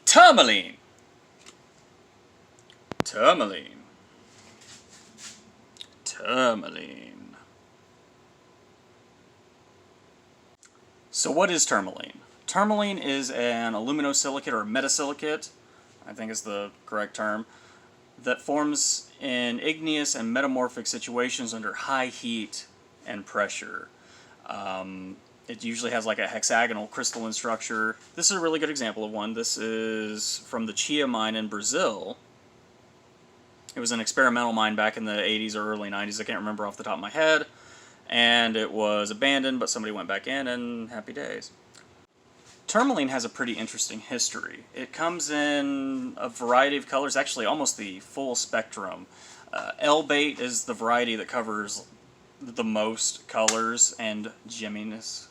Tourmaline. Tourmaline. Tourmaline. So what is tourmaline? Tourmaline is an aluminosilicate or metasilicate, I think is the correct term, that forms in igneous and metamorphic situations under high heat and pressure. It usually has like a hexagonal crystalline structure. This is a really good example of one. This is from the Chia mine in Brazil. It was an experimental mine back in the 80s or early 90s. I can't remember off the top of my head. And it was abandoned, but somebody went back in, and happy days. Tourmaline has a pretty interesting history. It comes in a variety of colors, actually almost the full spectrum. L-bait is the variety that covers the most colors and gemminess.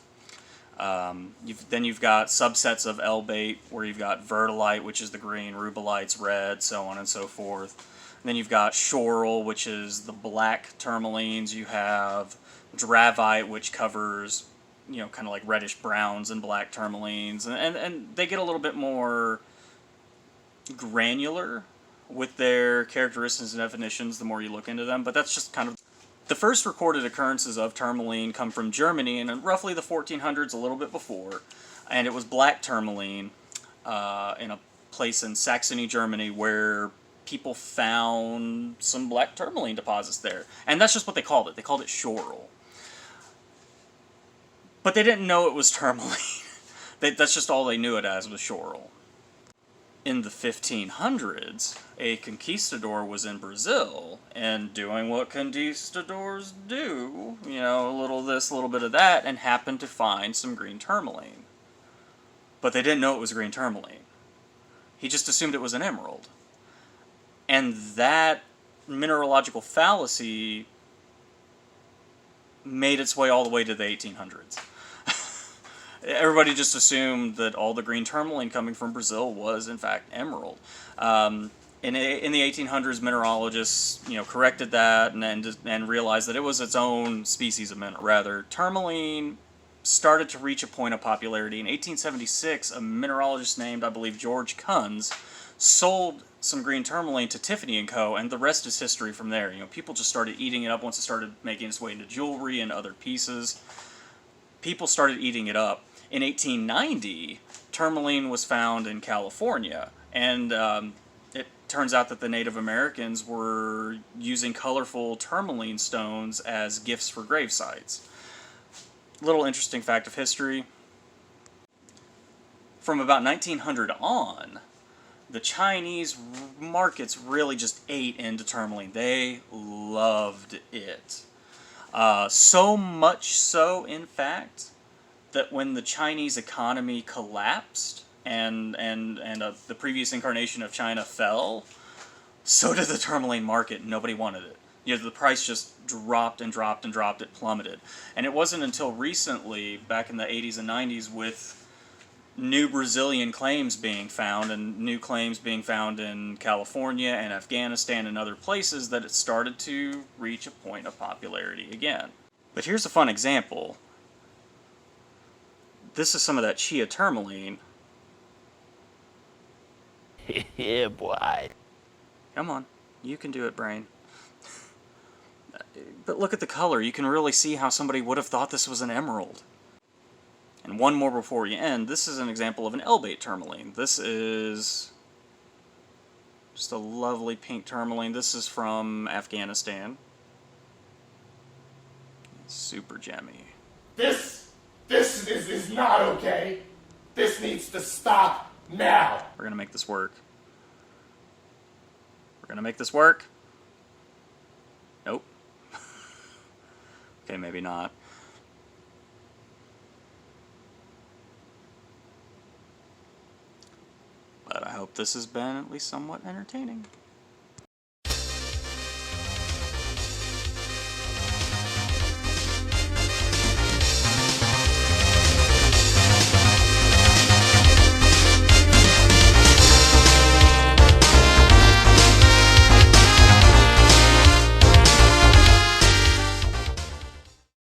Then you've got subsets of L-bait, where you've got verdilite, which is the green, rubellite's red, so on and so forth. And then you've got schorl, which is the black tourmalines. You have dravite, which covers, you know, kind of like reddish browns and black tourmalines. And they get a little bit more granular with their characteristics and definitions the more you look into them, but that's just kind of... The first recorded occurrences of tourmaline come from Germany in roughly the 1400s, a little bit before, and it was black tourmaline in a place in Saxony, Germany, where people found some black tourmaline deposits there. And that's just what they called it. They called it schorl. But they didn't know it was tourmaline. That's just all they knew it as, was schorl. In the 1500s, a conquistador was in Brazil, and doing what conquistadors do, you know, a little this, a little bit of that, and happened to find some green tourmaline. But they didn't know it was green tourmaline. He just assumed it was an emerald. And that mineralogical fallacy made its way all the way to the 1800s. Everybody just assumed that all the green tourmaline coming from Brazil was, in fact, emerald. In the 1800s, mineralogists, you know, corrected that and realized that it was its own species of mineral. Rather, tourmaline started to reach a point of popularity. In 1876, a mineralogist named, I believe, George Kunz, sold some green tourmaline to Tiffany & Co., and the rest is history from there. You know, people just started eating it up once it started making its way into jewelry and other pieces. People started eating it up. In 1890, tourmaline was found in California, and it turns out that the Native Americans were using colorful tourmaline stones as gifts for grave sites. Little interesting fact of history. From about 1900 on, the Chinese markets really just ate into tourmaline. They loved it. So much so, in fact, that when the Chinese economy collapsed and the previous incarnation of China fell, so did the tourmaline market. Nobody wanted it. You know, the price just dropped and dropped and dropped. It plummeted. And it wasn't until recently, back in the 80s and 90s, with new Brazilian claims being found and new claims being found in California and Afghanistan and other places, that it started to reach a point of popularity again. But here's a fun example. This is some of that Chia tourmaline. Yeah, boy. Come on, you can do it, brain. But look at the color. You can really see how somebody would have thought this was an emerald. And one more before you end. This is an example of an L-bait tourmaline. This is just a lovely pink tourmaline. This is from Afghanistan. Super gemmy. This is not okay. This needs to stop now. We're gonna make this work. We're gonna make this work. Nope. Okay, maybe not. But I hope this has been at least somewhat entertaining.